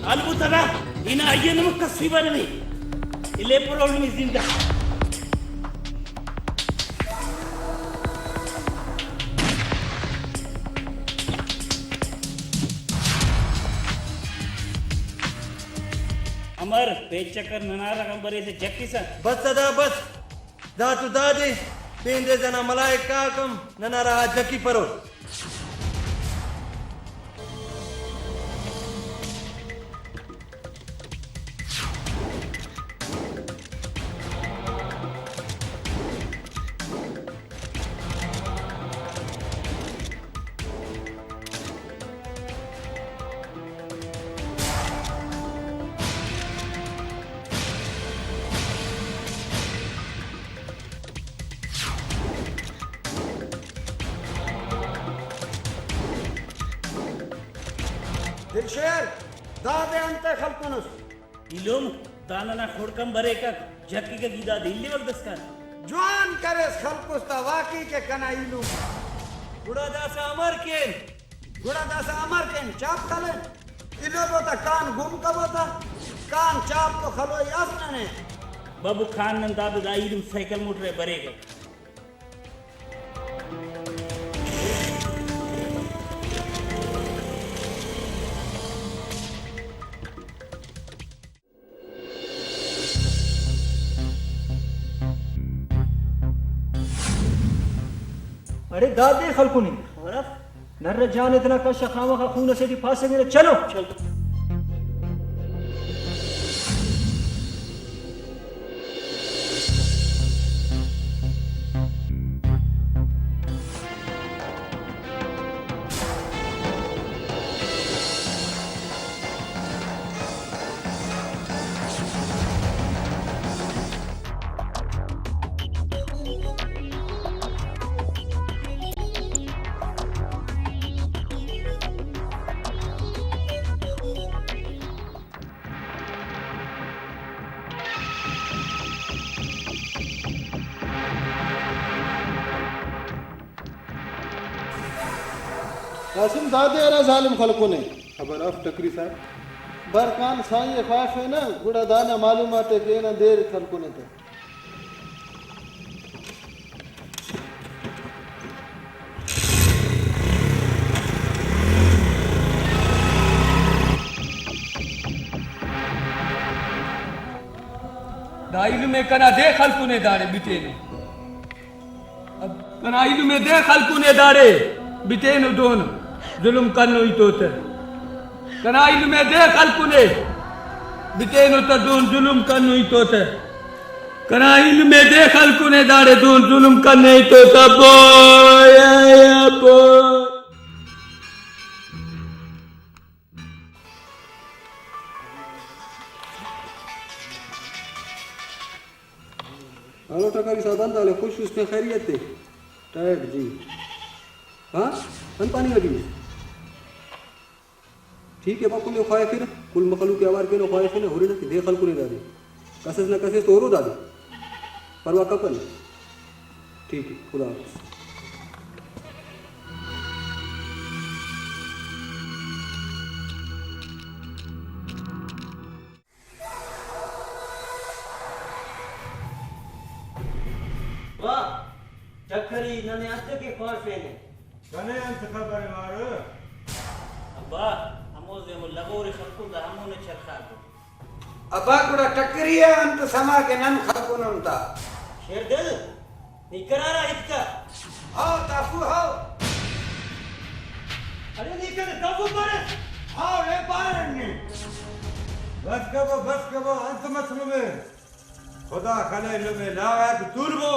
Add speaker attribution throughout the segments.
Speaker 1: Albutada, ina ayyanım kasvibarani. İle problem izinda. अमर पेचकर ननारा कंबरे से jockey सा
Speaker 2: बस सदा बस दा तू दादी पेंदे जना मलाइका कम ननारा जक्की परो
Speaker 3: दिलशेर दादे अंते खलकुनस
Speaker 1: इलोम दाना खोड़कम बरे का जक्की का गीदा दिल्ली वक्त दस्कान
Speaker 3: जवान करे खलकुस्ता वाकी के कना इलू
Speaker 2: गुड़ादासा अमर केन
Speaker 3: चाप खले इलो बोता कान गुम कबोता कान चाप तो खलो यासने ने
Speaker 1: बाबू खान नंदा दाईलू साइकिल मोटरे बरेगा
Speaker 4: अरे दादे खलकुनी नर्र जान इतना कश खावा का खून से फांसे मेरे चलो
Speaker 5: कासिम दादे अरा जालिम खलको ने खबर अफ टकरी साहब बरकान साई ख्वाफ है ना गुड़ा दाना मालूमात है के ना देर खलको ने तो
Speaker 6: दाइल में कना दे खलको ने दाड़े बिटे ने अब कना इल में दे खलको ने दाड़े बिटे ने दोन जुल्म करनो ही तो कनाइल में दे खलकुने बिटे नो तो दोन जुल्म करनो ही तो कनाइल में दे खलकुने दाड़े दोन जुल्म करने ही तो
Speaker 5: हेलो टकरी साहब दाले खुश उसमें खैरियत है टाइट जी हाँ अन पानी लगी ठीक है बापू ने खाए फिर कुल मखलू के आवार के नो खाए फिर हो रही ना दे खलको ने दादे कसेस ना कसेस तो हो दादे परवा कपन ठीक है खुदा हाफिज
Speaker 2: वाह चक्करी नने आते के ख्वाफ है
Speaker 3: कने अंत खबर मारो
Speaker 1: अब्बा हमोजे वो लगोरे खलकुंदा हमोने चरखा को
Speaker 3: अबा गुड़ा टकरी है अंत समा के नन खलकुनंता
Speaker 1: शेर दिल निकरारा इतना
Speaker 3: आओ ताफू आओ
Speaker 1: अरे निकर दबू मारे
Speaker 3: आओ रे पारने बस कबो अंत मसलू में खुदा खले लो में लावा के तुरबो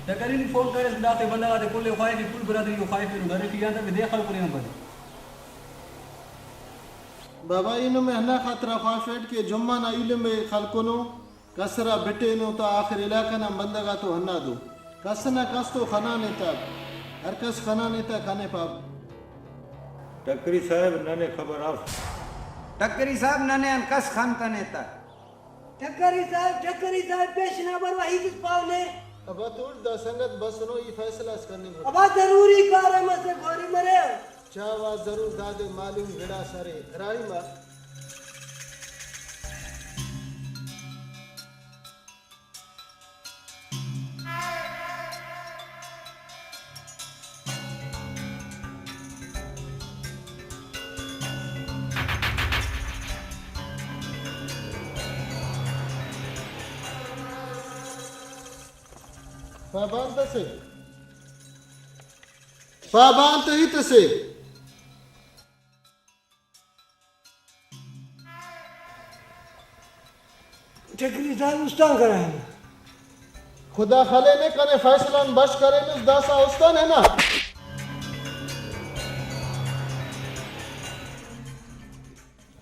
Speaker 6: टकरी फोन करे दाते बंदा आते कुल खाए की कुल बरादरी को खाए फिर घर की अंदर दे खलकुने न बने
Speaker 5: बाबा इन में हना खातरा ख्वाफेट के जुम्मा ना इल्म में खलकुनो कसरा बिटे नो तो आखिर इलाका ना बंदगा तो हन्ना दो कसना कस तो खना नेता हर कस खना नेता खाने पाप
Speaker 3: टकरी साहब नने खबर आफ
Speaker 7: टकरी साहब नने अन कस खान का नेता ठक्करी साहब पेशना बरवाही किस पावले
Speaker 5: अब तोड़ दा संगत बस नो ये फैसला करने को
Speaker 7: अब जरूरी कार है मसे गोरी मरे
Speaker 5: चावा जरूर दादे मालूम घड़ा सारे राही मा पाबान तो ही तसे
Speaker 7: ठक्करी साहब उस्तान कराए
Speaker 5: खुदा खले ने कने फैसला बश करे नुस दासा उस्तान है ना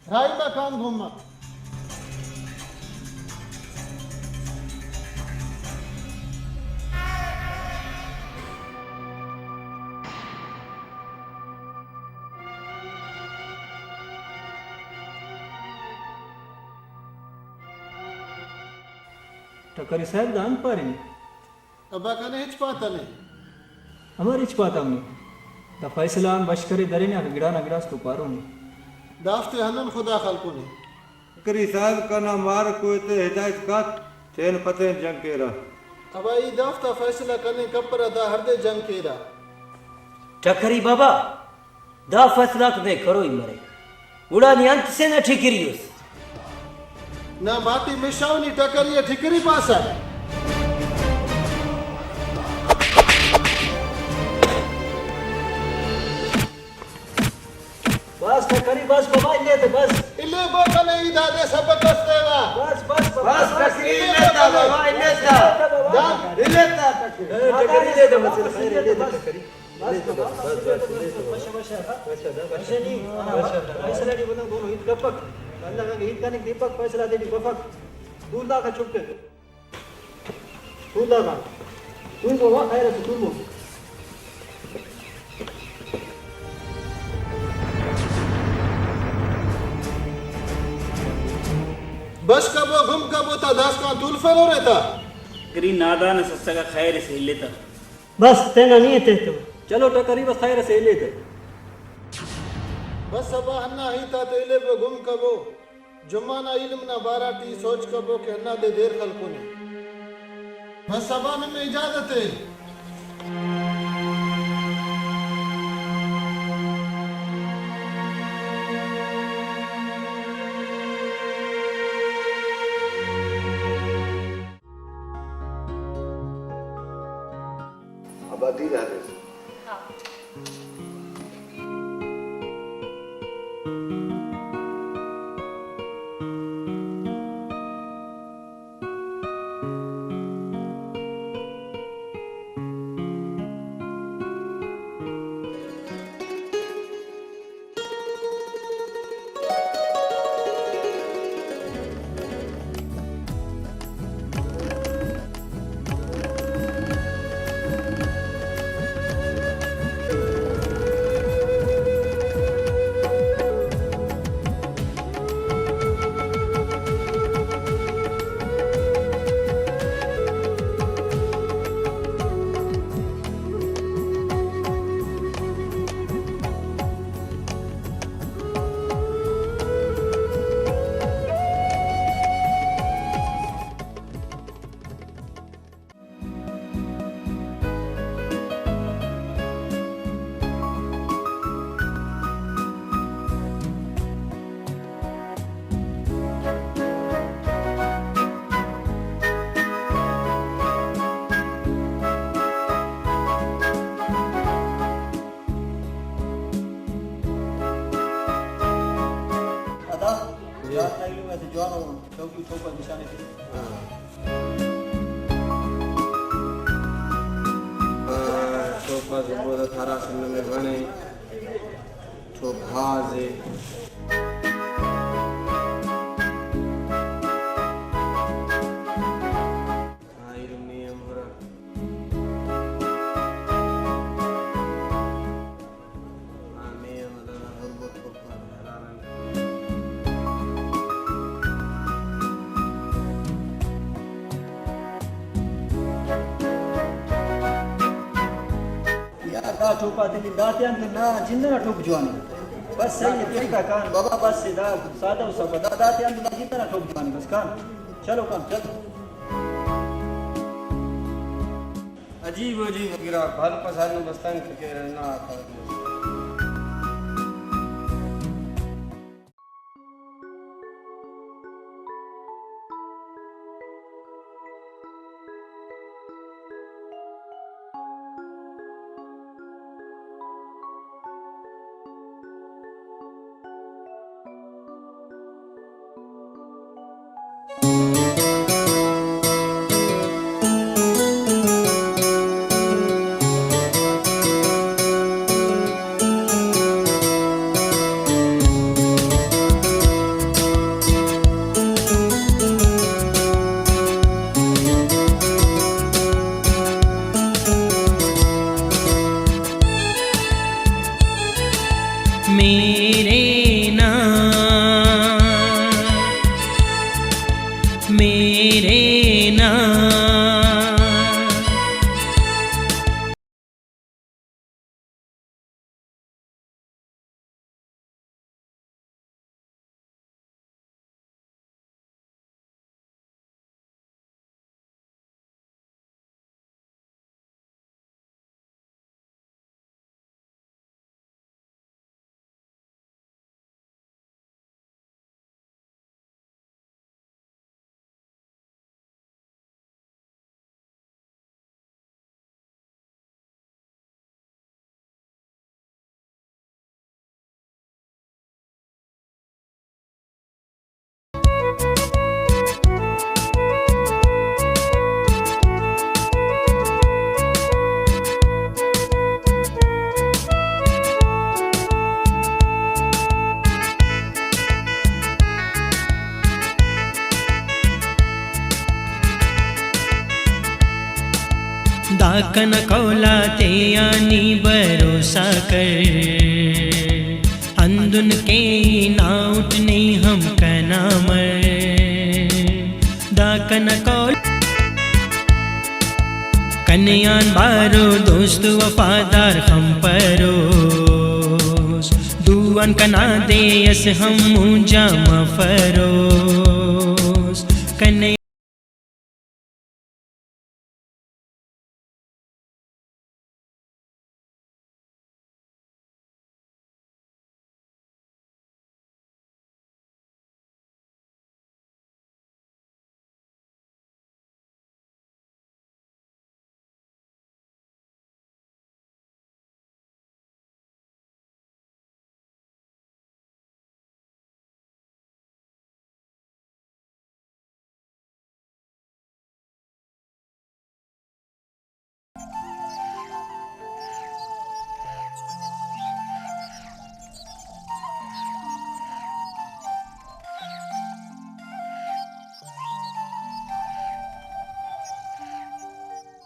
Speaker 5: राई में काम घूमना
Speaker 4: टकरी साहब दान पारे
Speaker 5: अबा कने हिच पाता ने
Speaker 4: हमारी इच पाता हमने दा फैसला बश करे दरे ने गिड़ा ना गिरास तो पारो ने
Speaker 5: दाफ्ते हनन खुदा खलको ने
Speaker 3: करी साहब का ना मार कोई ते हिदायत का तेन पते जंग केरा
Speaker 5: अबा ये दाफ्ता फैसला करने कपर दा हरदे जंग केरा
Speaker 1: ठक्करी बाबा दा फैसला तो करो ही मरे उड़ा नियंत से न ठिकरियोस
Speaker 5: ना माटी मिशावनी टकरिए ठिकरी पासा
Speaker 4: बस टकरी बस बाबा इले तो बस
Speaker 5: इले बाबा ने ई दादे सबक देवा
Speaker 4: बस
Speaker 3: बस टकरी लेता बाबा लेता लेता
Speaker 4: टकरी ले दे बस ले दे टकरी बस फैसला नहीं बना दोनों हित कपक अल्लाह का हित करने दीपक फैसला दे दी बफक दूल्हा का चुपके दूल्हा का तू वो खैर से तू वो
Speaker 5: बस कबो गुम कबो ता दास का तुल फरो रहता
Speaker 1: करी नादान सस्ता का खैर से लेता
Speaker 7: बस तेना नहीं थे तो
Speaker 4: चलो टकरी बस खैर से ले दे
Speaker 5: बस सबा अन्ना ही ता तेले पे गुम कबो जुम्माना इल्म ना बाराटी सोच कबो के अन्ना दे देर खलको ने बस सबा में इजाजत है आबादी रहे थारा सिंध में वणे छो भाज़े
Speaker 4: दा ठोका तेली दात्यान तो ना जिंदा ठोक जवानी बस सही है तेरी का कान बाबा बस से दा सादा सब दा दात्यान तो ना जिंदा ठोक जवानी बस कान चलो काम चलो
Speaker 3: अजीब अजीब गिरा भल पसानु बस्तन के रहना आता
Speaker 8: मेरे दाकन कौला ते यानी भरोसा कर अंदुन के ना उठने हम कना मर दाकन कौल कन्यान बारो दोस्त वफादार हम परोस दुआन कना दे यस हम मुझा मफरोस कन्या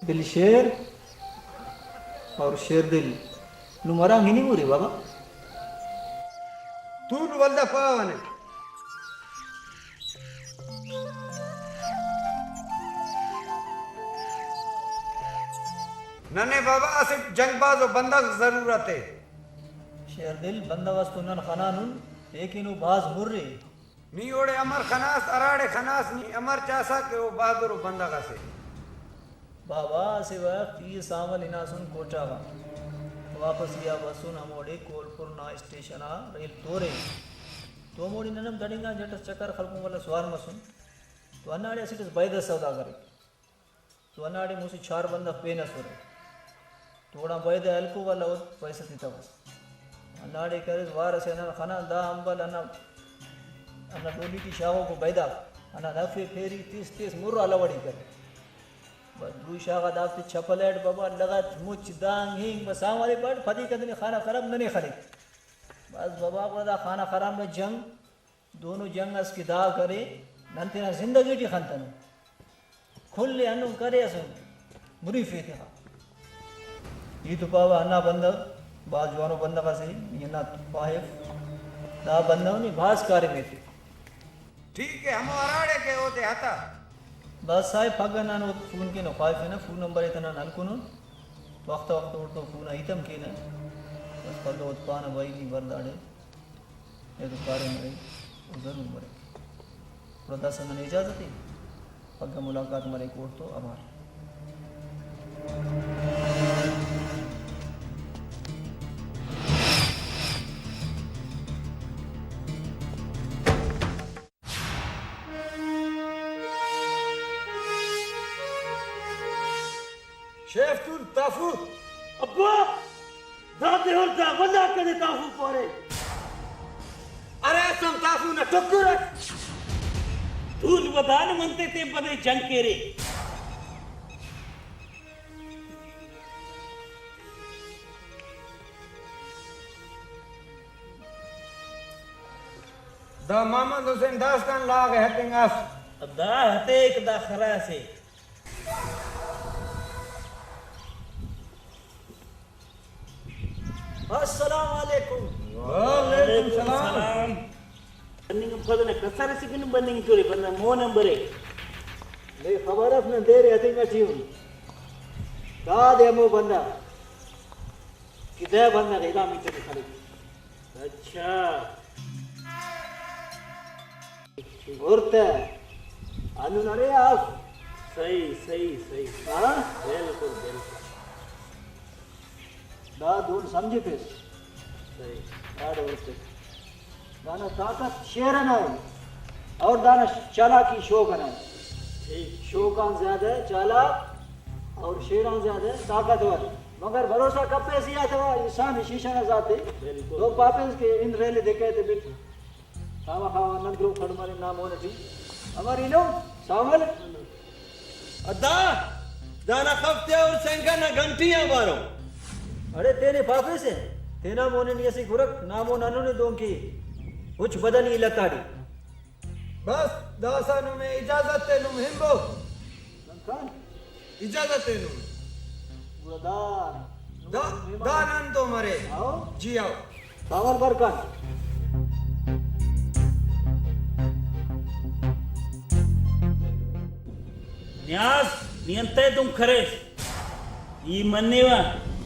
Speaker 4: दिल शेर और शेर दिल नुमरा हिनी मुरे बाबा
Speaker 3: तूल वल्दा पावने नने बाबा सिर्फ जंगबाज और बंदा की जरूरत है
Speaker 4: शेर दिल बंदोबस्त उन्नन खनानुन लेकिन वो बाज मुर्रे
Speaker 3: नी ओड़े अमर खनास अराड़े खनास नी अमर चासा के वो बहादुर बंदा का से
Speaker 4: बाबा से वक्त ये सामल इनासुन कोचावा वापस या बसुन हमोड़े कोलपुर ना स्टेशन आ रेल तोरे तो मोड़ी ननम दड़िंगा जट चक्कर खलकू वाला स्वार मसुन तो अनाड़े सिटस बैद सौदा करे तो अनाड़े मुसी चार बंदा पेनस हो थोड़ा बैद अलकू वाला पैसा थी तब अनाड़े करे वार से ना खाना दा अंबल अना अना डोली की शाहों को बैदा अना नफे फेरी 30 मुर्रा लवड़ी करे शागा दाफ्ते छपलेट बाबा लगत मुच दांग हिंग बस हमारे बट फदी कदने खाना खराब नने खरे बस बाबा को दा खाना खराब में जंग दोनों जंग अस की दा करे नंते ना जिंदगी टी खंतन खुले अनु करे असु मुरीफे थे ये तो पावा अन्ना बंदा बाजवानो बंदा का से ये ना पाए दा बंदा नहीं भास कार्य में थे
Speaker 3: ठीक है हम अराड़े के होते हता
Speaker 4: बस साहेब पगना नो फोन के नो फाइव है ना फोन नंबर इतना नलकुनो तो वक्त वक्त उड़तो पूना हितम के न बस पल्लो उत्पान भाई नहीं बरदाड़े ये तो कारे मरे जरूर मरे प्रदा से मैंने इजाजत है पग मुलाकात मरे कोट तो आभार
Speaker 3: शेफ तू ताफू
Speaker 1: अब्बा दादे और दा वदा करे ताफू पोरे
Speaker 3: अरे सम ताफू न
Speaker 1: टक्कर तू वदान मनते ते बने जंग केरे
Speaker 3: द मोहम्मद हुसैन दास्तान लाग हैपिंग अस
Speaker 1: दा हते एक दा खरा से अस्सलाम वालेकुम
Speaker 3: वालेकुम सलाम
Speaker 1: बन्निंग फदने कसर सिकिन बन्निंग तोरे बन्ना मो नंबर है ले खबर अपने दे रहे थे मैं ठीक दा दे मो बन्ना किधर बन्ना रेला मीटर खड़े अच्छा औरते अनु नरे आप सही सही सही हां बिल्कुल बिल्कुल दा दोन समझे पे सही आड़ औरते दाना ताकत शेर है और दाना चालाकी शौक है ठीक शौकान ज्यादा है चालाक और शेरान ज्यादा है ताकतवर मगर भरोसा कब पे सिया था इंसान शीशा न जाते तो पापे के इन रेले देखे थे बिट खावा खावा नंदरो खड़मारे नाम होने थी हमारी नो सामल
Speaker 2: अदा दाना खफ्ते और संगा ना घंटियां मारो
Speaker 1: अरे तेरे पापे से तेना मोने ने ऐसी गुरक नामो नानो ने दों की कुछ बदनी लताड़ी
Speaker 3: बस दासानु में इजाजत तेनु हिंबो
Speaker 1: लंकान
Speaker 3: इजाजत तेनु
Speaker 1: बुदार
Speaker 3: दानन तो मरे
Speaker 1: आओ
Speaker 3: जी आओ
Speaker 1: सावर बरकत न्यास नियंते तुम खरे ई मन्नेवा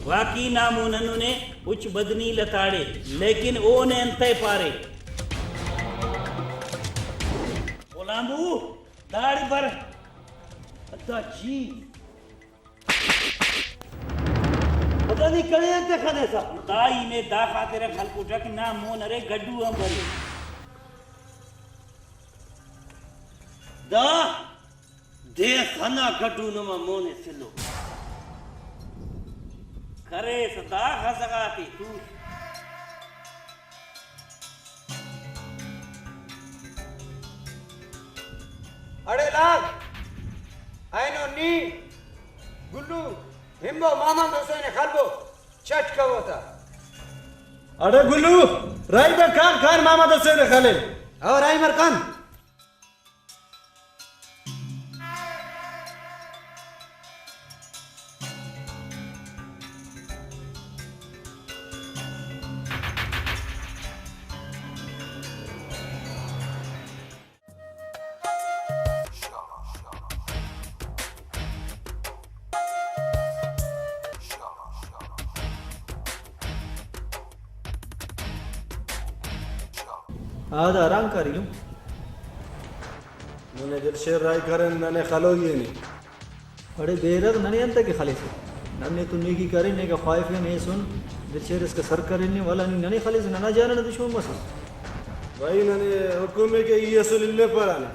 Speaker 1: वाकी नाम उन्होंने उच्च बदनी लताड़े लेकिन ओ ने अंते पारे बोलामू दाढ़ी पर अद्दा जी पता नहीं कड़े अंते खने सा दाई में दा खाते रे खल को टक ना मोन रे गड्डू अंबरी दा दे खाना गड्डू नमा मोने सिलो करे सदा खसगाती तू
Speaker 3: अरे लाग आइनो नी गुल्लू हिंबो मोहम्मद हुसैन खलबो चट कवो था
Speaker 2: अरे गुल्लू राइबर खान खान मोहम्मद हुसैन खले
Speaker 3: और राइमर खान
Speaker 4: आधा आराम कर यूं
Speaker 5: मैंने दिल शेर राय करें मैंने खलो ये नहीं
Speaker 4: बड़े बेरद नने अंत के खाली से नन्ने तू नेकी करे ने का ख्वाइफ है नहीं सुन दिल शेर इसका सर करने वाला नहीं नने खाली से नना जाना न दुश्मन मस
Speaker 5: भाई मैंने हुक्म के ये सुलिल्ले पर आने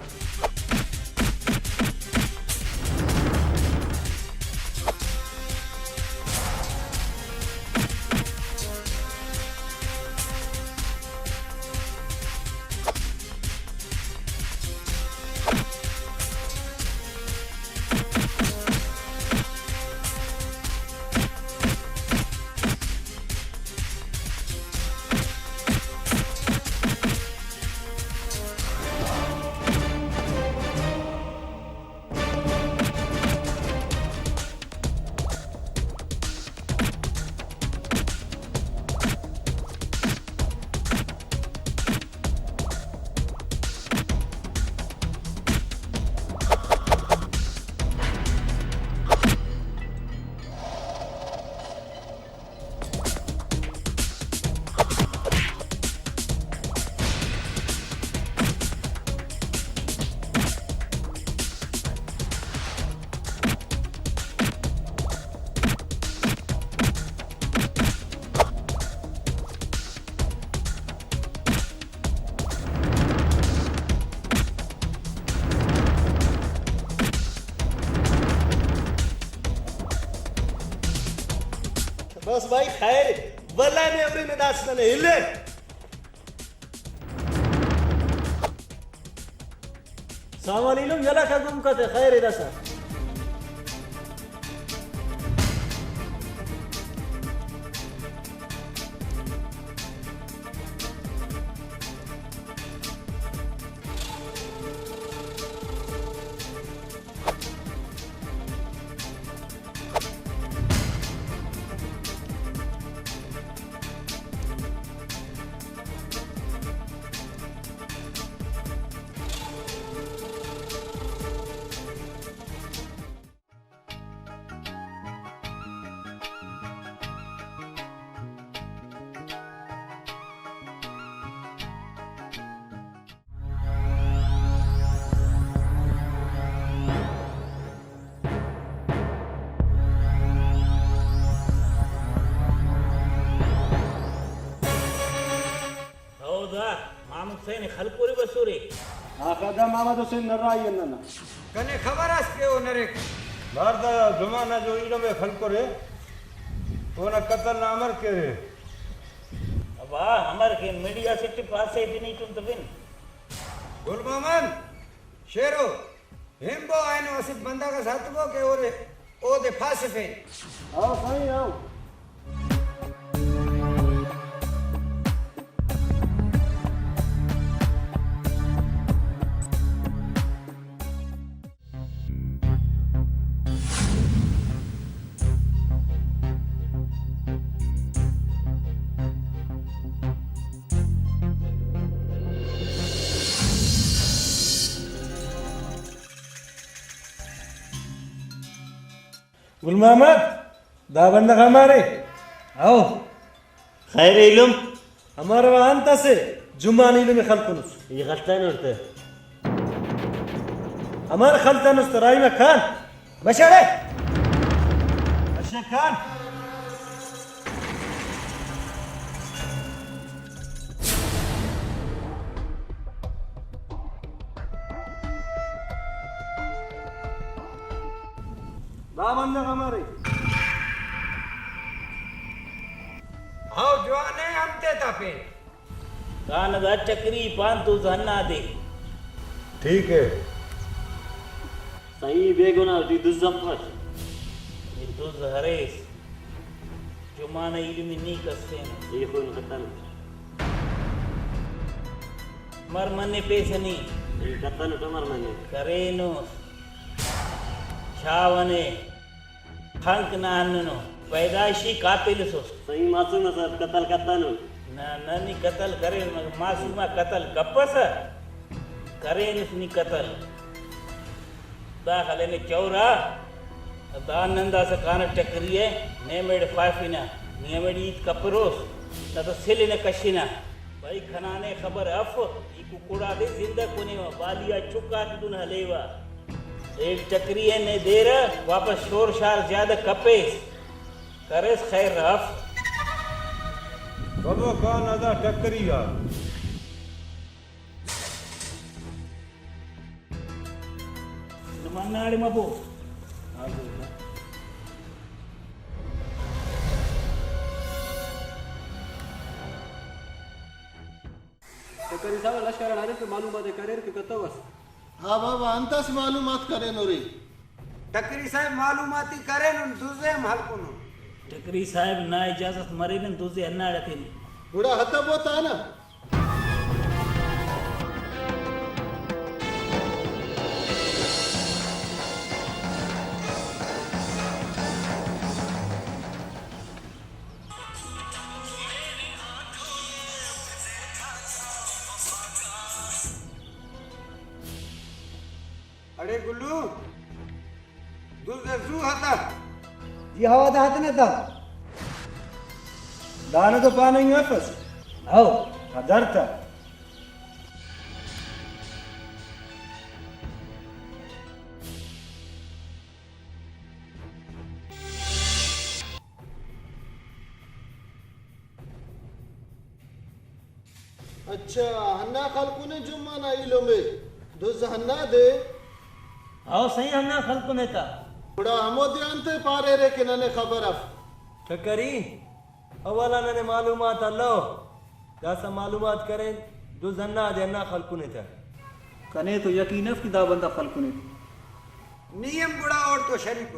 Speaker 2: बस भाई खैर वल्लाह ने अमरी में दास्तान हिले
Speaker 1: सामानिलुम यला का गुम कते खैर दसा
Speaker 4: मोहम्मद हुसैन खलपुरी बसूरी
Speaker 5: आकादा मोहम्मद हुसैन नराई नना
Speaker 3: कने खबर आस के ओ नरे भारत जमाना जो इनो में खल करे कोना कत्ल ना अमर करे
Speaker 4: अब हमर के मीडिया सिटी पासे भी नहीं तुम तो बिन
Speaker 3: गुल मोहम्मद शेरो हिम्बो आइनो असित बंदा का साथ को के ओरे ओ दे फासिफे
Speaker 5: आओ साईं आओ
Speaker 2: गुल मोहम्मद दाबंद हमारे आओ
Speaker 9: खैर इलम
Speaker 2: हमारा वहां से जुम्मा नीलू में खलकुनुस
Speaker 9: ये गलतान होते
Speaker 2: हमारे खलतानुस तराई में खान बशरे अशे खान दाबंद हमारे
Speaker 3: हाउ जवाने अंते तापे
Speaker 4: कान दा चक्री पान तू जन्ना दे
Speaker 3: ठीक है
Speaker 9: सही बेगुना दी दुज़म फश
Speaker 4: ये तू हरेस जुमाना इल्मी नी कस्ते
Speaker 9: ये कोन कतल
Speaker 4: मर मने पैसे नहीं
Speaker 9: ये कतल तमर मने
Speaker 4: करेनो छावने खंक नाननो पैदाइशी कातिल सो
Speaker 9: सही मासूम सर कतल कतल
Speaker 4: ना ननी कतल करे मासूमा कतल कपस करे नि कतल दाखले ने चौरा दानंदा से कान टकरिए नेमेड फाफिना नेमेड ईद कपरोस न तो सिल ने कशिना भाई खनाने खबर अफ ई कुकुड़ा दे जिंदा कोने बालिया चुका दुन हलेवा एक चक्रिए ने देर वापस शोर शार ज्यादा कपेस करेस खैर रफ
Speaker 3: बबो कौन अदा टकरिया
Speaker 4: मन्नाड़ी मबो
Speaker 1: करी साहब लश्कर आने पे मालूमात करेर के कतो बस
Speaker 5: हाँ बाबा अंतस मालूमात करे नोरी
Speaker 3: टकरी साहब मालूमाती करे न दुजे हलकुनो
Speaker 4: टकरी साहब ना इजाजत मरे न दूसरे अन्ना रखे
Speaker 5: बुढ़ा हता बोता ना
Speaker 3: अरे गुल्लू दुजे जू हता
Speaker 1: जी हवा दा हाथ ने ता
Speaker 2: दाना तो पानी में वापस आओ अदर था
Speaker 5: अच्छा हन्ना खलकुने जुम्मा ना इलो में दुज हन्ना दे
Speaker 4: आओ सही हमना खल्क नेता
Speaker 5: बुढ़ा हमो ध्यान थे पारे रे के नने खबर अफ
Speaker 2: ठकरी अवला नने मालूमात अल्लो दासा मालूमात करें दो जन्ना देना खलकुने था
Speaker 4: कने तो यकीन कि दा बंदा खलकुने
Speaker 3: नियम गुड़ा और तो शरीक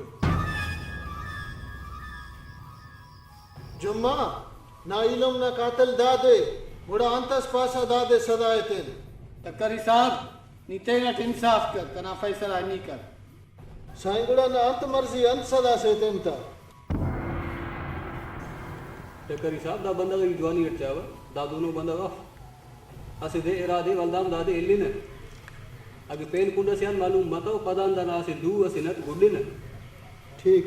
Speaker 5: जुम्मा ना इलम ना कातल दादे बुढ़ा अंतस पासा दादे सदायते
Speaker 10: टक्करी साहब नीचे ना इंसाफ कर तना फैसला नहीं कर
Speaker 5: साईं गुड़ा ना अंत मर्जी अंत सदा से तेमता
Speaker 6: टकरी साहब दा बंदा की जवानी हट जावा दा दोनों बंदा का असे दे इरादे वलदाम दादे इल्लिन अगे पेन कुंड से मालूम मतो पदान दा ना से दू असे नत गुडिन
Speaker 5: ठीक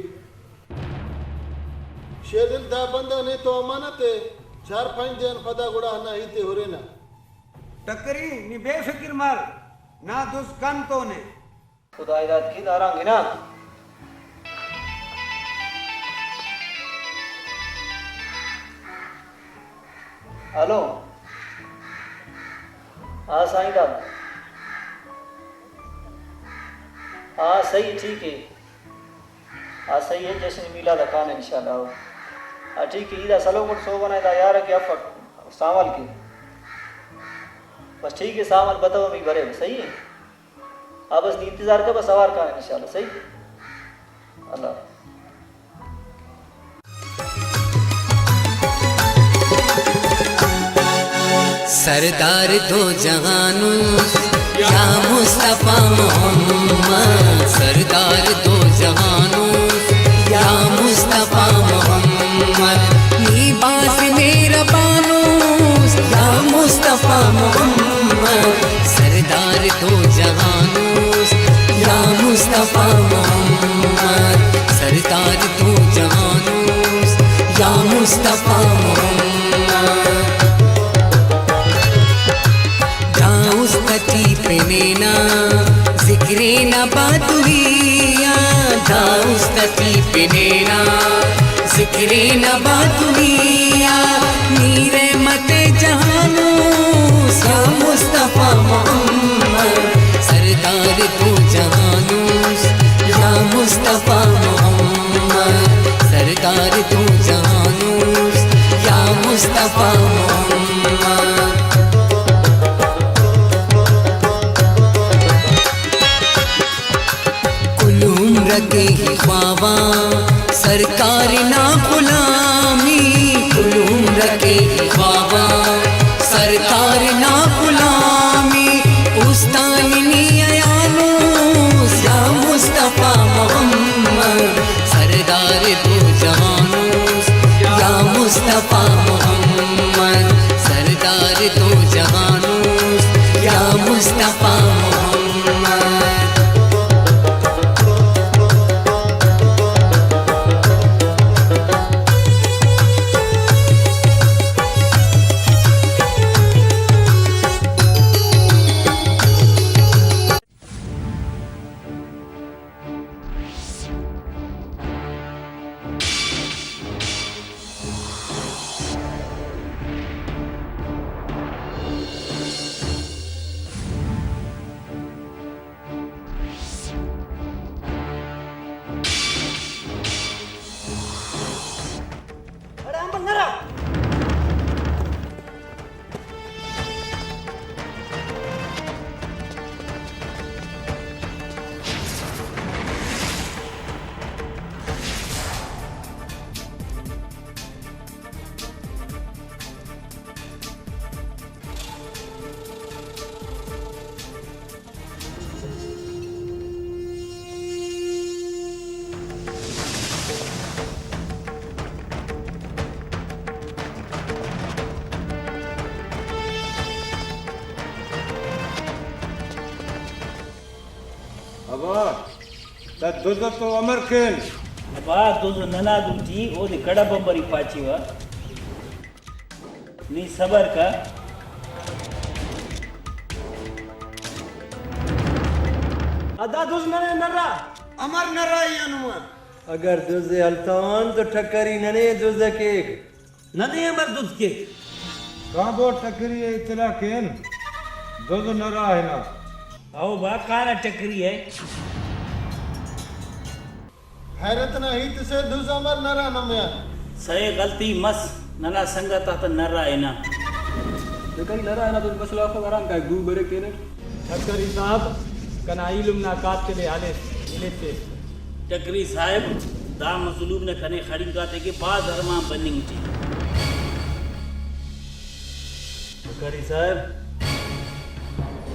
Speaker 5: शेदिल दा बंदा ने तो अमानत है 4-5 दिन पदा गुड़ा ना हिते हो रे ना
Speaker 3: टकरी नी बेफिक्र मार ना दुस कन तो ने
Speaker 4: खुदा हिदायत की दारांगे ना हेलो हाँ साईं साहब हाँ सही ठीक है हाँ सही है जैसे मिला दकान है इंशाल्लाह हाँ ठीक है इधर सलो मुट सो बनाए था यार क्या सावल की बस ठीक है सामान बताओ मैं भरे सही है हाँ बस इंतजार का बस सवार का है इंशाल्लाह सही अल्लाह
Speaker 8: सरदार दो जहानों या मुस्तफा मोहम्मद सरदार दो जहानों या मुस्तफा मोहम्मद लिबास मेरा बानो या मुस्तफा मोहम्मद सरदार दो जहानों या मुस्तफा मोहम्मद सरदार दो जहानों या मुस्तफा मोहम्मद पे नैना जिक्रे न बातुरिया दाउस्ती पे नैना जिक्रे न बातुरिया नीरे मते जहानो या मुस्तफा मोहम्मद सरदार दो जहानो या मुस्तफा मोहम्मद सरदार दो जहानो या मुस्तफा मोहम्मद रखे ही ख्वाबा सरकार ना गुलामी कुलूम रखे ही ख्वाबा सरकार ना गुलामी उस्तानी अयानो या मुस्तफा मोहम्मद सरदार दो जहानों या मुस्तफा मोहम्मद सरदार दो जहानों या मुस्तफा मोहम्मद
Speaker 3: अबा दुध तो अमर खेल
Speaker 11: बा दुध नना दूची ओ दे कड़ा बंबरी पाची वा नी सबर का
Speaker 10: अदा दुज नने नरा
Speaker 3: अमर नराई अनुमा
Speaker 2: अगर दुजे हलतान तो ठकरी नने दुजे के
Speaker 11: नने अमर दूध के
Speaker 3: काबो टकरी इतला केन दुध नरा है ना
Speaker 11: आओ बा काना टकरी है
Speaker 5: हैरत ना हित से दुज अमर नरा नमया
Speaker 11: सही गलती मस नना संगत आता नरा है ना
Speaker 6: देखा नरा है ना तो बस लाखों आराम का गू बरे के ने चक्करी साहब कना इल्म ना कात के ले आले इलेते
Speaker 11: चक्री साहब दा मजलूम ने खने खड़ी काते के बाद धर्मा बनिंग थी
Speaker 2: चक्करी साहब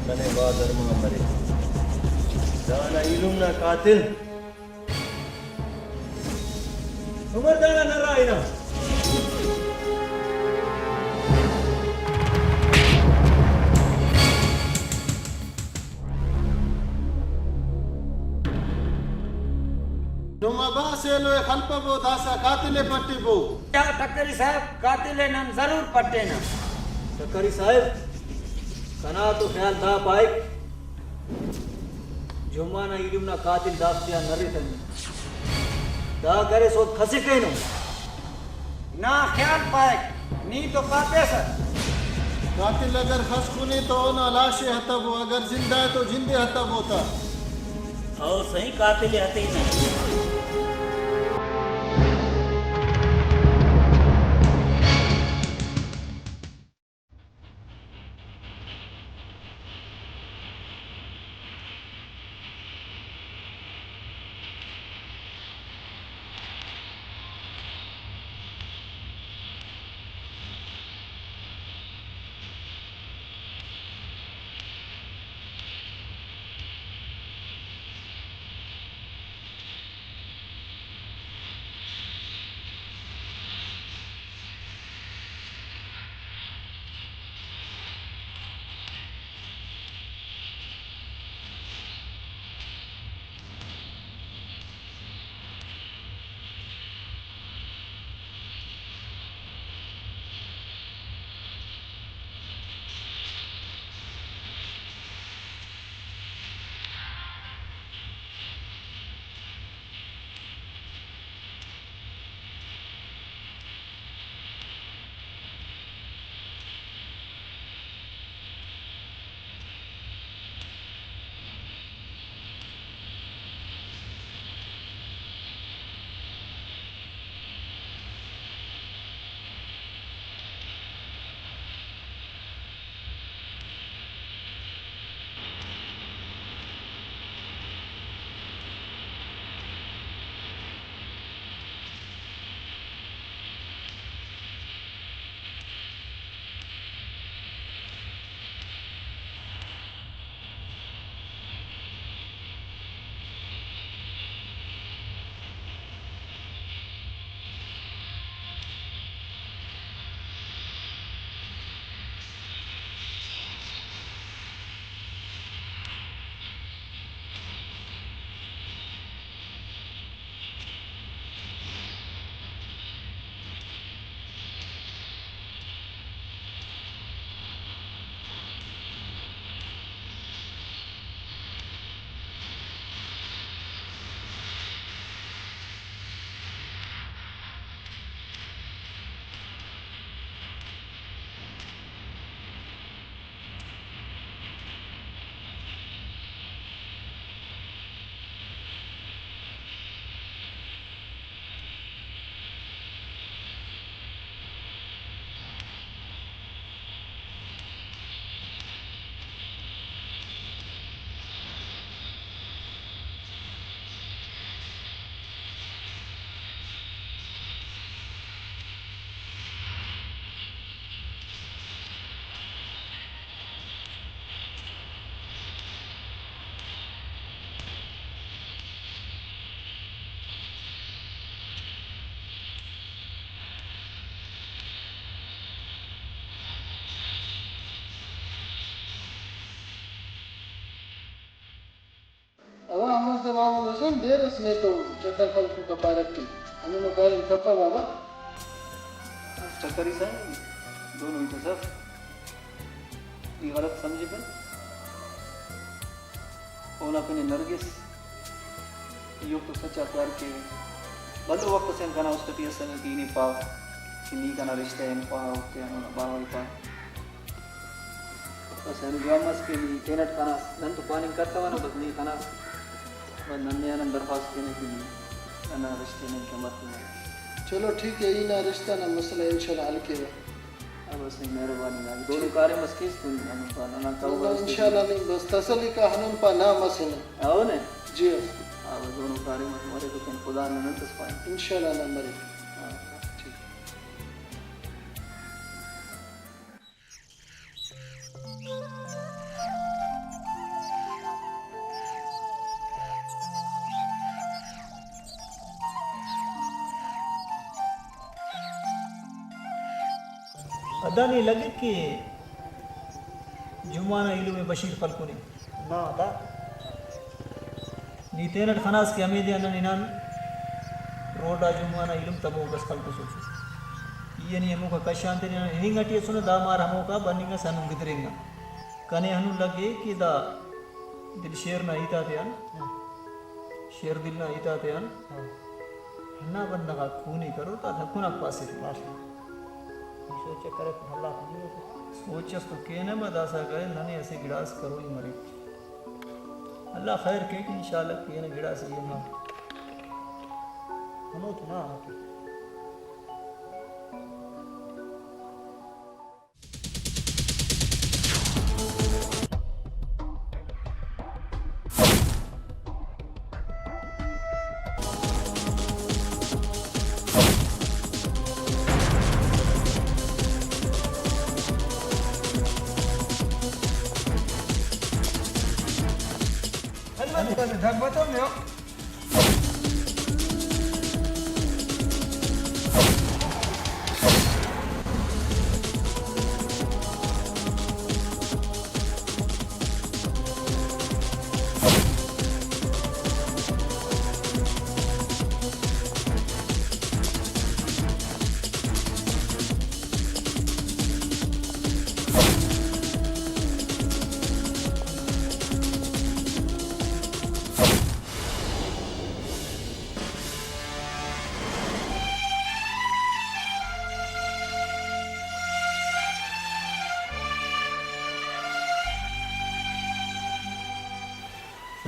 Speaker 2: कने बाद धर्मा मरे दाना इल्म ना कातिल उमर दाना नरा है ना
Speaker 5: जुम्मा बासेलो खल्प बो दासा कातिले पट्टी बो
Speaker 7: क्या टक्करी साहब कातिल नम जरूर पट्टे ना
Speaker 1: चक्करी साहब कना तो ख्याल था पाए जुम्मा ना इल्म ना कातिल दास्तिया नरे तन दा करे सो खसी कहीं नो
Speaker 7: ना ख्याल पाए नी तो पाते सर
Speaker 5: कातिल अगर खस कुनी तो ना लाशे हतबो अगर जिंदा है तो जिंदे हतबो था
Speaker 11: और सही कातिल हते ही नहीं
Speaker 5: Mohammed Husain there is NATO Jatar Falku Kaparati. हमें मकान कपा बाबा
Speaker 4: चक्करी साहब दोनों ही तो सब ये गलत समझे पे और अपने नरगिस यो तो सच्चा प्यार के बदलो वक्त से इनका ना उसका पिया संग की नहीं पाव कि नहीं का ना रिश्ता इन पाव के ना बावल पाव बस अनु जामस के लिए केनट का ना नंद पानी करता वाला बस नहीं का ना बस नन्हे आनंद दरख्वास्त करने के लिए ना रिश्ते नहीं का मतलब
Speaker 5: चलो ठीक है, इन रिश्ता ना मसला इंशाल्लाह हल किया।
Speaker 1: अब बस मेहरबानी ना दोनों कारे मस्किस तुम ना
Speaker 5: अल्लाह इंशाल्लाह नहीं बस तसली का हनन पा ना मसला
Speaker 1: आओ ने
Speaker 5: जी
Speaker 1: अब दोनों कारे मरे तो खुदा ने तस पाए
Speaker 5: इंशाल्लाह ना मरे।
Speaker 4: अदा नहीं लगे कि जुमाना इलू में बशीर फलको ने
Speaker 1: ना था
Speaker 4: नीतेन खनास के अमीद अन निनान रोडा जुमाना इलम तबो बस फलको सोचो ये नहीं हमो का कशांत ने हिंगटी सुन दा मार हमो का बनिंगा सनु गिदरेंगा कने हनु लगे कि दा दिल शेर ना ईता त्यान शेर दिल ना ईता त्यान ना बंदा का खूनी करो ता धकुना पासे
Speaker 1: सोच करे अल्लाह
Speaker 4: सोचस तो के न बदासा करे नने ऐसे गिलास करो ही मरे अल्लाह खैर के कि इंशाल्लाह के न गिलास ये ना
Speaker 1: हमो तो ना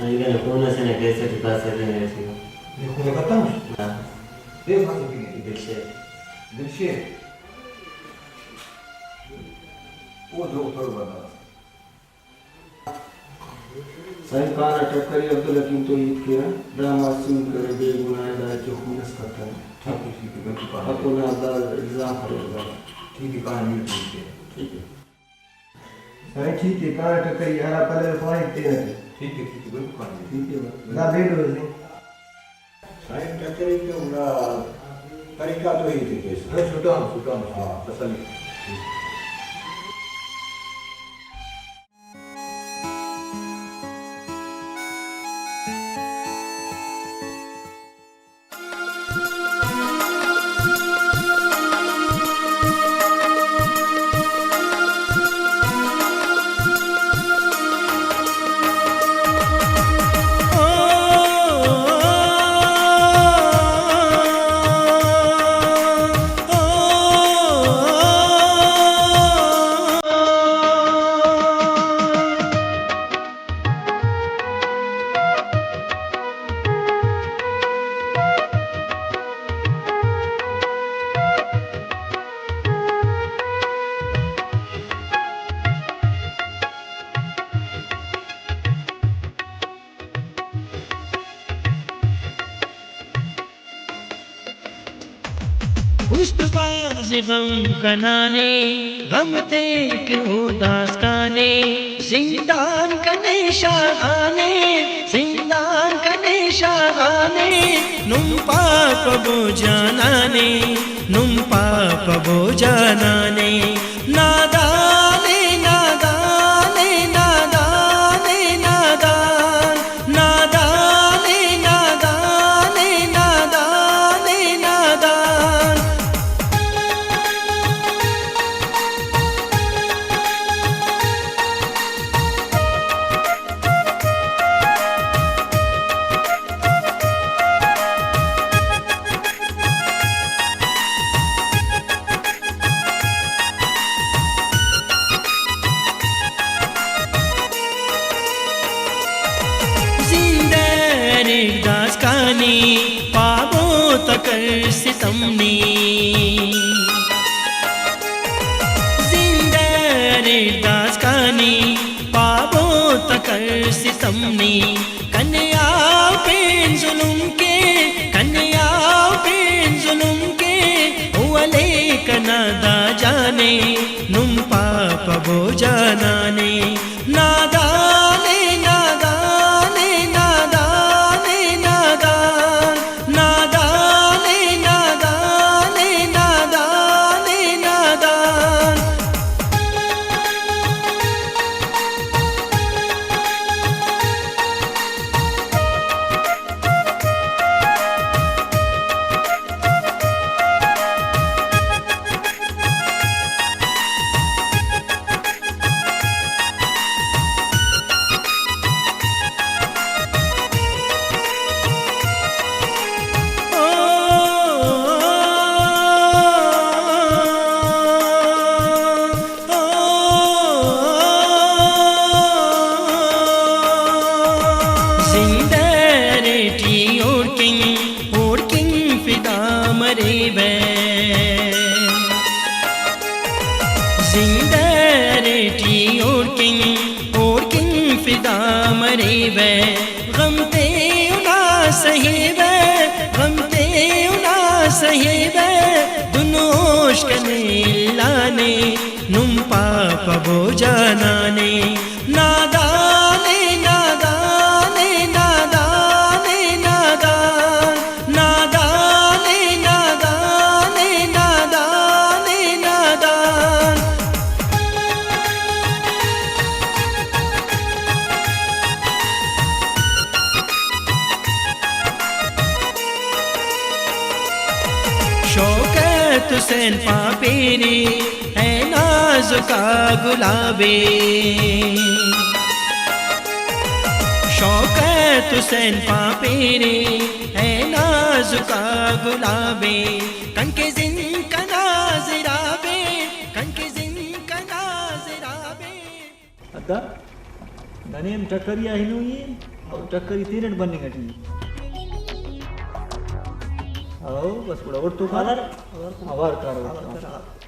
Speaker 9: Saya pun nasi nak kaya di pasar ni nasi.
Speaker 3: ये खुद करता हूँ
Speaker 9: Nah,
Speaker 3: ये बात की
Speaker 9: dekse.
Speaker 3: दिलशे वो दो पर बना
Speaker 2: Saya kan ada kali Abdul Hakim tu ikira, dah masuk ke dia guna dah cukup sekatan.
Speaker 3: ठीक है बिल्कुल पानी
Speaker 2: Aku nak dah exam kira.
Speaker 3: ठीक है पानी ठीक है
Speaker 2: ठीक है.
Speaker 3: सारे ठीक है कहाँ टक्कर यार पहले पानी तेरे ठीक है बिल्कुल पानी
Speaker 2: ठीक है.
Speaker 3: ना बेड हो नहीं सारे टक्कर के उना तरीका तो ही थी केस छोटा हाँ तसली
Speaker 8: से गम कनाने गम थे क्यों दास काने सिंदान कने शाहाने सिंदान कने शाहाने नुम पाप बो जानाने नुम पाप बो जानाने नादाने नादाने नादाने नादान नादाने नादाने नादाने नादान पाबो तक तकर सितमनी जिंदरे दास कानी पाबो तकर सितमनी कन्या पे जुलुम के कन्या पे जुलुम के हुअले कनादा जाने नुम पाप बो जानाने नादाने नादाने नादाने नादान नादाने नादाने नादाने नादान लाने नुम पाप बो जानाने नादाने नादाने नादाने नादान नादाने नादाने नादाने नादान शौकत हुसैन पापेरी है नाजुका गुलाबे शौकत हुसैन पापेरी है नाजुका गुलाबे कनके जिन का नाज़िराबे कनके जिन का नाज़िराबे
Speaker 4: अदा ननेम टक्करिया हिनुई और टक्करी तीरन बनने घटी आओ बस थोड़ा और तो आवार करो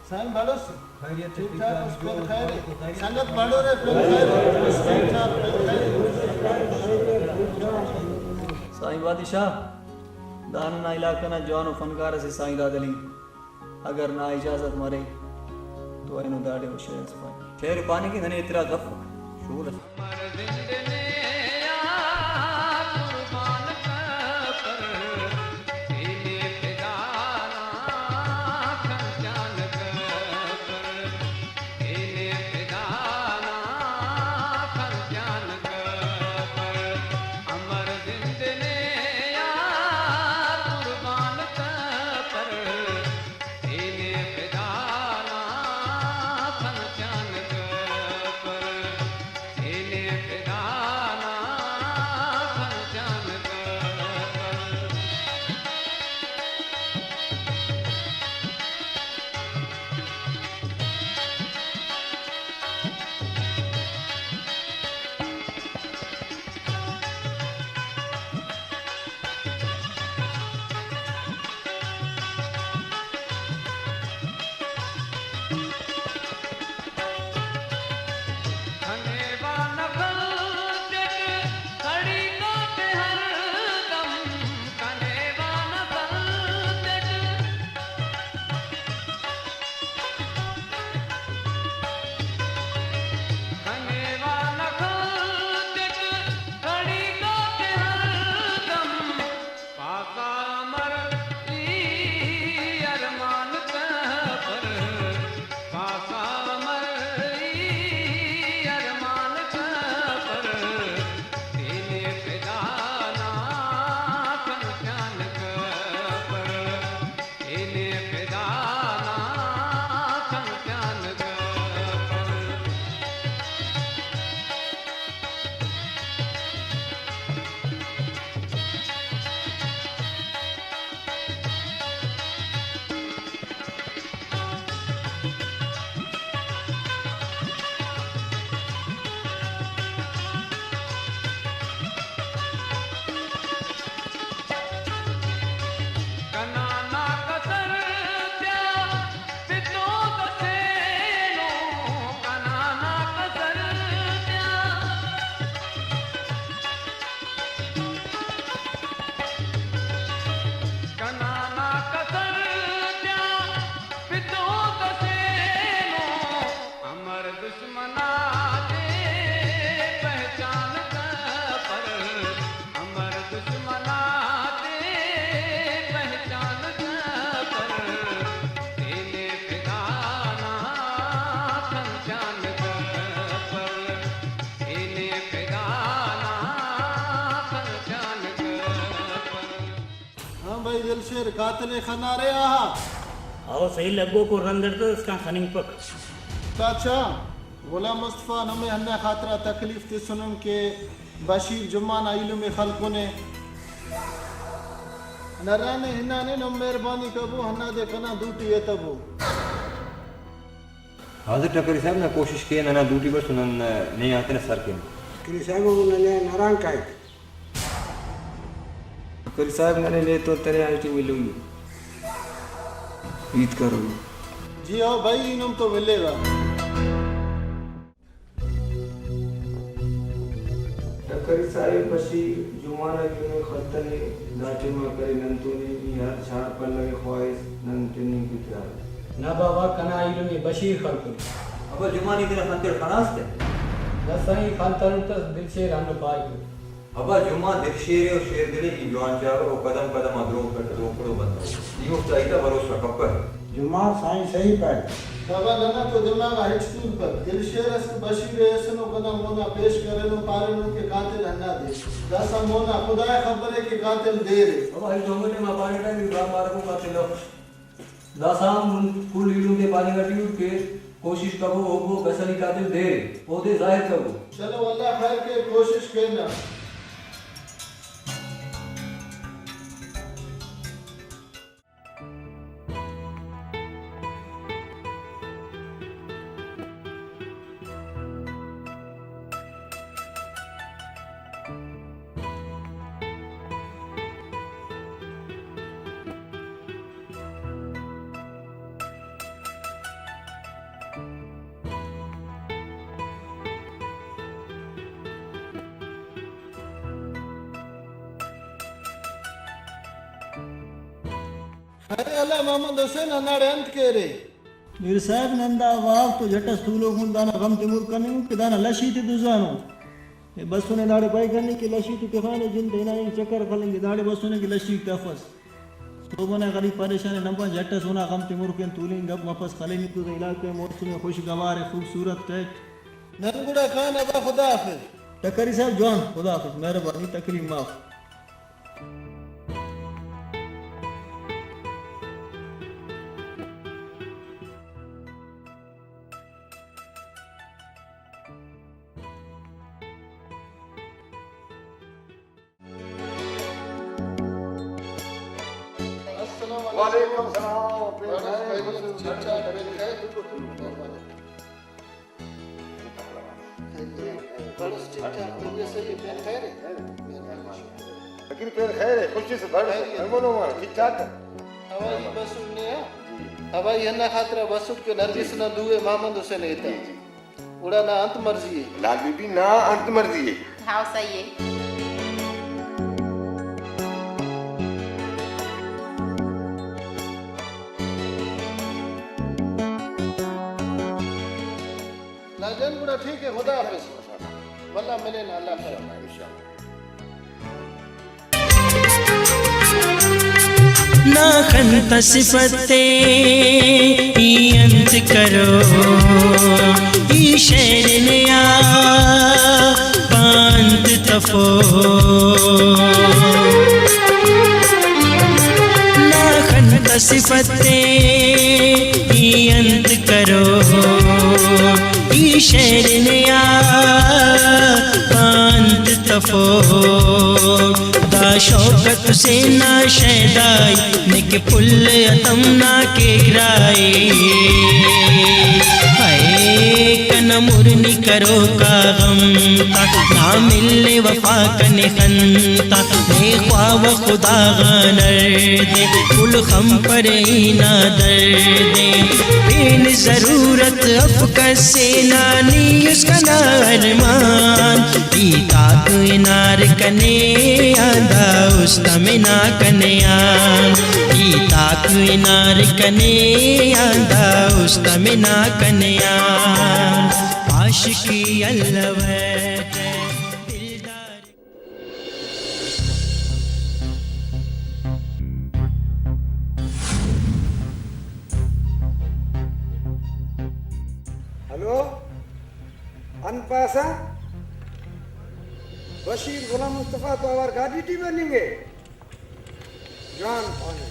Speaker 5: साईं बाड़ो ठीक ठाक उस पे खैर संगत बाड़ो रे
Speaker 4: साईं बादशाह दान ना इलाका ना जवान फनकार से साईं दादली अगर ना इजाजत मारे तो इनो दाड़े वो शेर पानी की धने इतरा गफ शूर
Speaker 12: Ele
Speaker 6: दुश्मना दे पहचान पर हमर दुश्मना दे पहचान पर तेने फिदाना पहचान पर तेने फिदाना पहचान पर।
Speaker 5: हाँ भाई दिलशेर कातिल खना रे आहा
Speaker 11: आओ सही लगो को रंदर तो इसका खनिंग पक
Speaker 5: अच्छा गुलाम मुस्तफ़ा नमे हन्ना खातरा तकलीफ ते सुनन के बशीर जुम्मान आइलु में खलको ने नराने हिन्ना ने नो मेहरबानी कबो हन्ना दे कना दूटी ये तबो
Speaker 3: हाजिर टकरी साहब ना कोशिश किए ना दूटी पर सुनन नहीं आते ना सर के
Speaker 10: करी साहब उन्होंने नारायण का
Speaker 6: करी साहब ने ले तो तेरे आईटी मिलूंगी ईद करो
Speaker 5: जी आओ भाई इनम तो मिलेगा
Speaker 6: टकरी साहेब बशीर जुमाना के में खतने दाटे में करे नंतोनी यार छाड़ पर लगे ख्वाहिश नंतनी की तरह
Speaker 2: ना बाबा कना इल्म में बशीर खलको
Speaker 3: अब जुमानी तेरा खंतर खनास थे
Speaker 2: दसाई खंतर तो दिल से रानो पाई
Speaker 3: अब जुमा दिल शेर और शेर दिले की जवान चावर और कदम कदम अदरो कर रोकड़ो बंदा यो चाहिए भरोसा कपर
Speaker 10: जुमा साईं सही पर
Speaker 5: बाबा नना तो दिमाग हिट स्टूल पर दिलशेर अस बशीर ऐसनो कना मोना पेश करे नो पारे नो के कातिल हन्ना दे दासा मोना खुदा खबर है कि कातिल दे रे
Speaker 6: अब आई जोंगटे में पानी का भी मार को कातिल दासा कुल इल्म के पानी का ट्यूब के कोशिश करो वो कसली कातिल दे पौधे जाहिर करो
Speaker 5: चलो अल्लाह खैर के कोशिश करना अरे अल्लाह मोहम्मद हुसैन अनाड़े अंत के रे
Speaker 4: मीर साहब नंदा वाव तो जट स्थूलो गुण दाना गम तिमुर कने के दाना लशी ते दुजानो ये बसों ने दाड़े पाई करने की लशी ते खाने जिन देना एक चक्कर खलेंगे दाड़े बसों ने की लशी तफस तो बना गरीब परेशान नंबर जट सोना गम तिमुर के तूली गप वापस खलेंगे तो इलाके मौसम में खुशगवार खूबसूरत टेट
Speaker 5: नरगुड़ा खान अबा खुदा हाफिज
Speaker 4: टकरी साहब जवान खुदा हाफिज मेहरबानी तकलीफ माफ
Speaker 5: वालेकुम सलाम चाचा
Speaker 3: लेकिन फिर खैर है खुशी से भर मनो ठीक ठाक
Speaker 5: हवाई बस ने हवाई हन्ना खातिर बस के नरगिस न दुए मोहम्मद हुसैन एता उड़ा ना अंत मर्जी है
Speaker 3: लाल बीबी ना अंत मर्जी है
Speaker 12: हाँ सही है
Speaker 5: लाजन बुरा ठीक है खुदा हाफिज वल्ला मिले ना अल्लाह खैर
Speaker 8: ना खंत सिफते अंत करो ई शेर नया पांत तफो ना खंत सिफते अंत करो ई शेर नया पांत तफो दा शौकत से ना शैदाई निक पुल अतमना के गिराए हाय कन मुरनी करो का गम ना मिलने वफा कने खंता बे ख्वाब खुदा गानर दे कुल खम पर ही ना दर्दे बिन जरूरत अफकस से नानी उसका ना अरमान ताक इनार कने आंदा उस्ता में ना कन्यान ताक इनार कने आंदा उस्ता में ना कन्यान आशिकी अल्लवत
Speaker 3: हेलो अनपासा बशीर गुलाम मुस्तफ़ा तो आवार गाड़ी टी बनेंगे जान पाने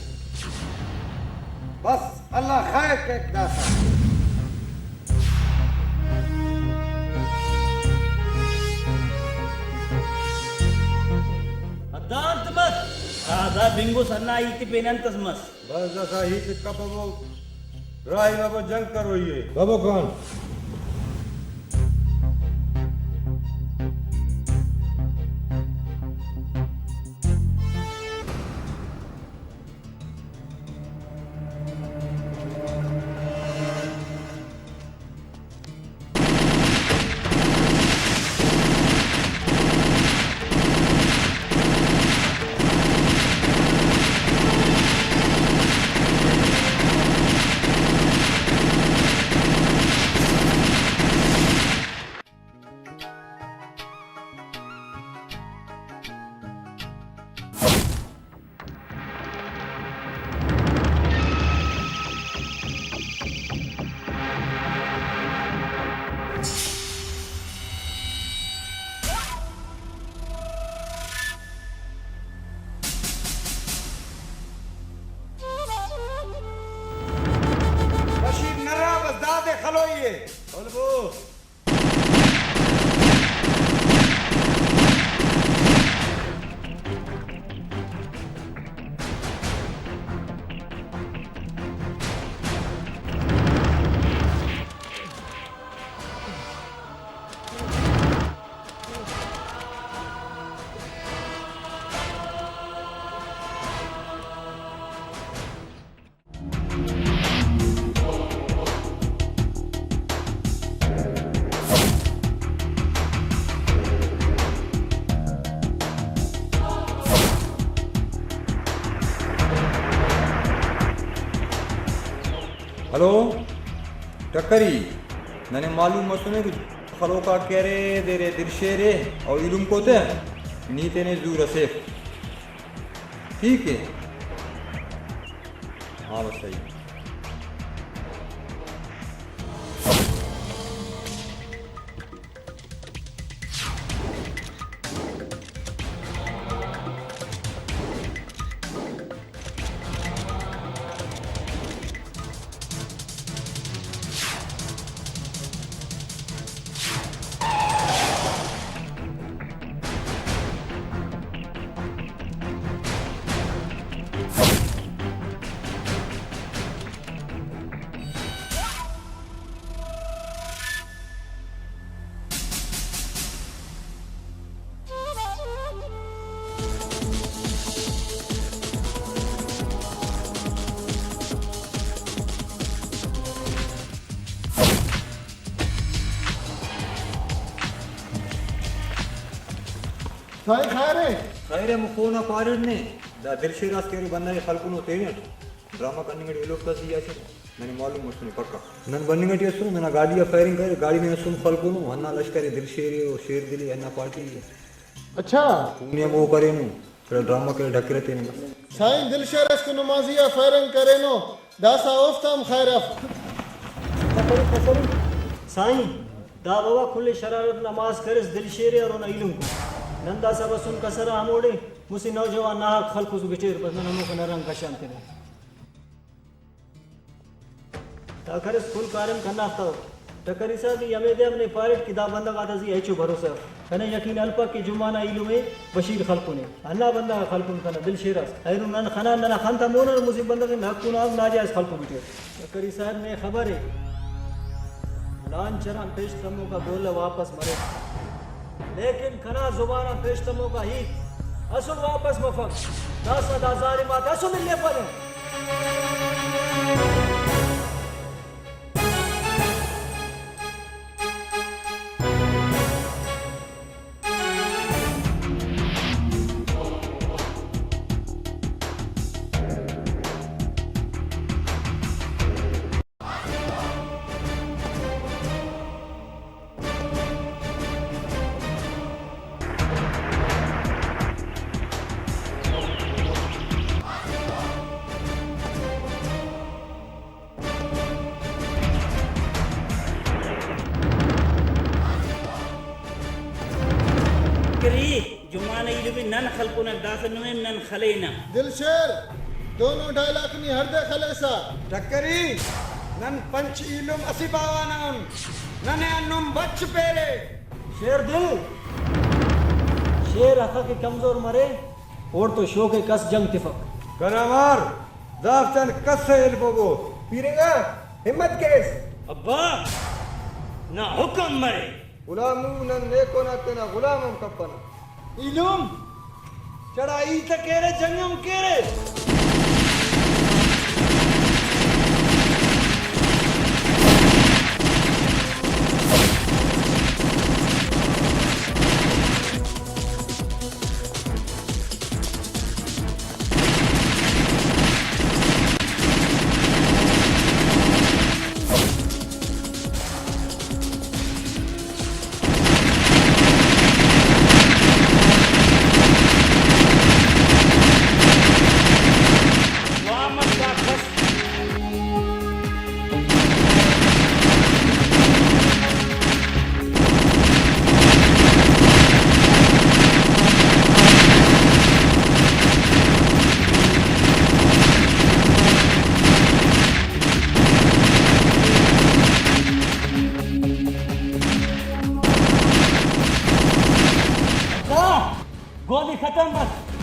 Speaker 3: बस अल्लाह खैर के दासा
Speaker 11: दांत मत आधा बिंगो सन्ना इति पेनंतस मस
Speaker 3: बस जैसा ही के कपबो राही बाबा जंग करो ये बाबा कौन हेलो टक्करी नने मालूम मसुने कुछ खलोका केरे देरे दिलशेरे और इलुम कोते नीते ने दूर से ठीक है हाँ बस सही
Speaker 5: साई खैरे
Speaker 1: खैरे मुकोना पारने दा दिलशिरास के बंदा खलकुनो तेने ड्रामा करने के लोग का सिया से मैंने मालूम मसुने पक्का नन बनने के सुन मैंने गाड़ी फायरिंग करे गाड़ी में सुन खलकुनो हन्ना लश्कर दिलशेरी और शेर दिली अन्ना पार्टी
Speaker 5: अच्छा
Speaker 1: पुण्य वो करे नु फिर ड्रामा के ढक रहते हैं
Speaker 5: साई दिलशरस को नमाजिया फायरिंग करे नो दासा ओफ्तम खैरफ
Speaker 4: साईं दा बाबा खुले शरारत नमाज करिस दिलशेरे और उन इलम को नंदा सब सुन कसरा हमोड़े मुसी नौजवान ना खलकुस बिटेर बस नमो को नरंग कशान करे ताखरस फुल कारम करना था टकरी साहब यमे दे हमने पारेट की दा बंदा का जी एचो भरोसा कने यकीन अल्पा के जुमाना इलम में बशीर खलकुने अन्ना बंदा खलकुन कना दिलशेरस हैरु नन खना नन खनता मोन मुसी बंदा के हक कुना नाजायज खलकु बिटेर टकरी साहब ने खबर है लांचरा पेशतमों का बोल वापस मरे लेकिन खना जुबाना पेशतमों का ही असुल वापस मफक 10,000 मात असुल ले पड़े
Speaker 11: टकरी जुमान इल्मी नन खलकुन दासनुम नन खलेना
Speaker 5: दिल शेर दोनों डायलॉग नी हरदे खलेसा
Speaker 6: टकरी नन पंच इलुम असी बावानाम नने अन्नुम बच पेरे
Speaker 1: शेर दिल शेर अखा के कमजोर मरे और तो शो के कस जंग तिफक
Speaker 6: कनामार दाफ्तन कस से इल्बोगो पीरेगा हिम्मत केस
Speaker 11: अब्बा ना हुक्म मरे
Speaker 6: गुलामू नन नेको ना तेना गुलामम कपना इलुम चढ़ाई तकेरे जंगम केरे
Speaker 1: गोली खत्म बस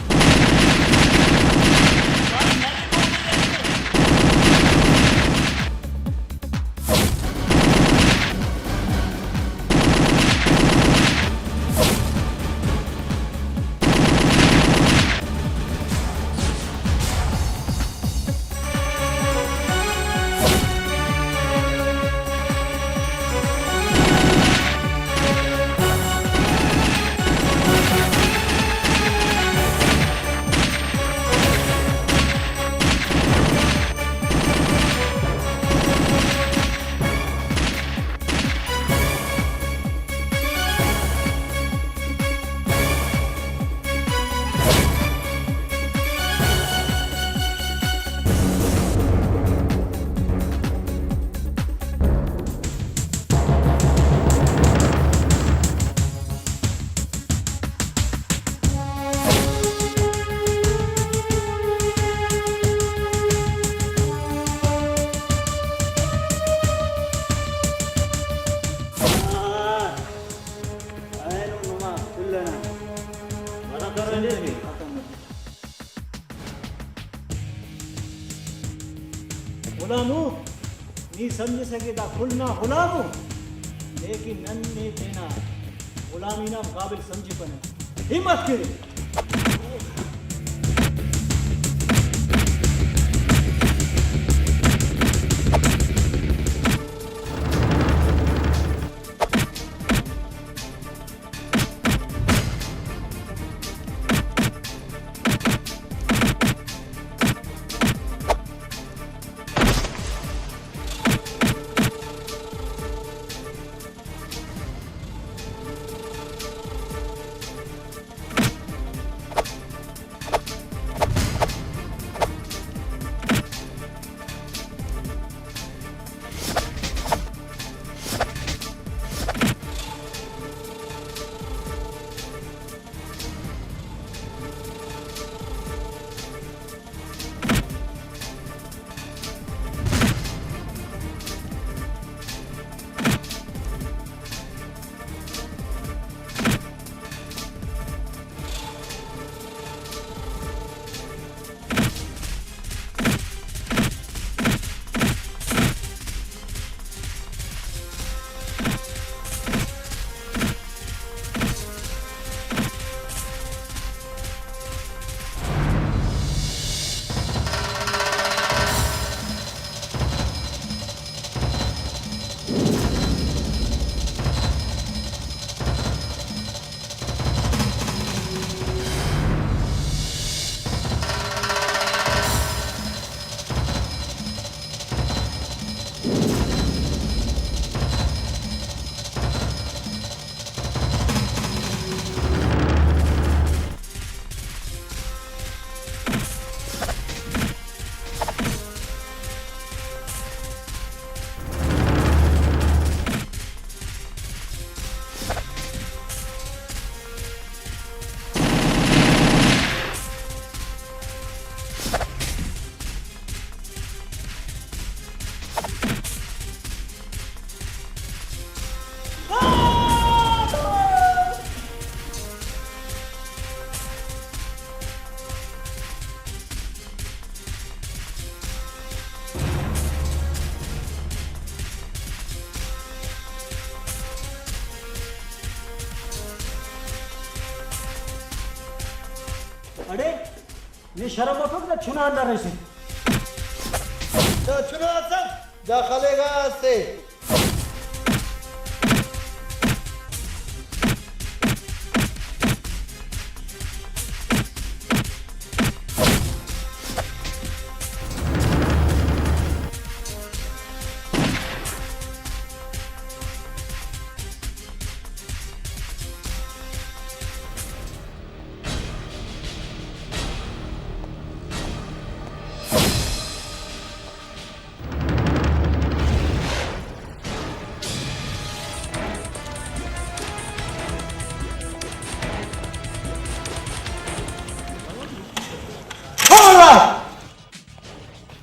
Speaker 1: गुलामू नी समझ सके ता खुलना गुलामू लेकिन नन्हे देना गुलामी ना काबिल समझी पने हिम्मत करे अरे ये शर्म वफक ना छुना अंदर से
Speaker 5: तो चुना सब दाखलेगा से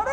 Speaker 1: अरे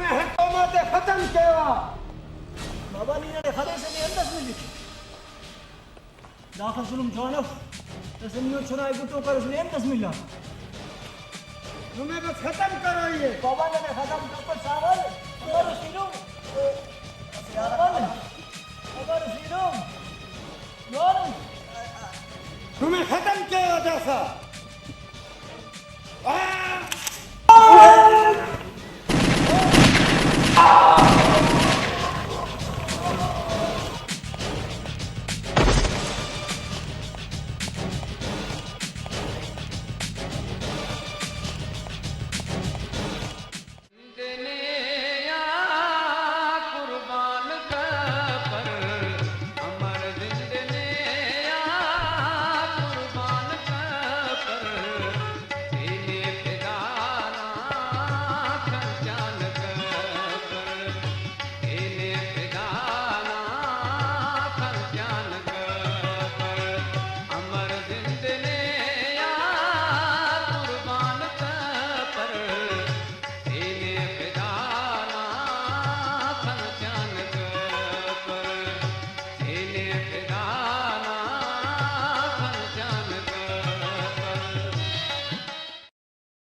Speaker 1: में हुकूमत खत्म किया बाबा ने खदे से नहीं अंदर में लिखी दाखिल जुल्म जानफ तसनियो छुनाई गुटो कर उसने अंदर में ला
Speaker 5: तुम्हें बस खत्म करो ये
Speaker 1: बाबा ने खत्म कर सावल और सीनो सावल और सीनो यार
Speaker 5: तुम्हें खत्म किया जैसा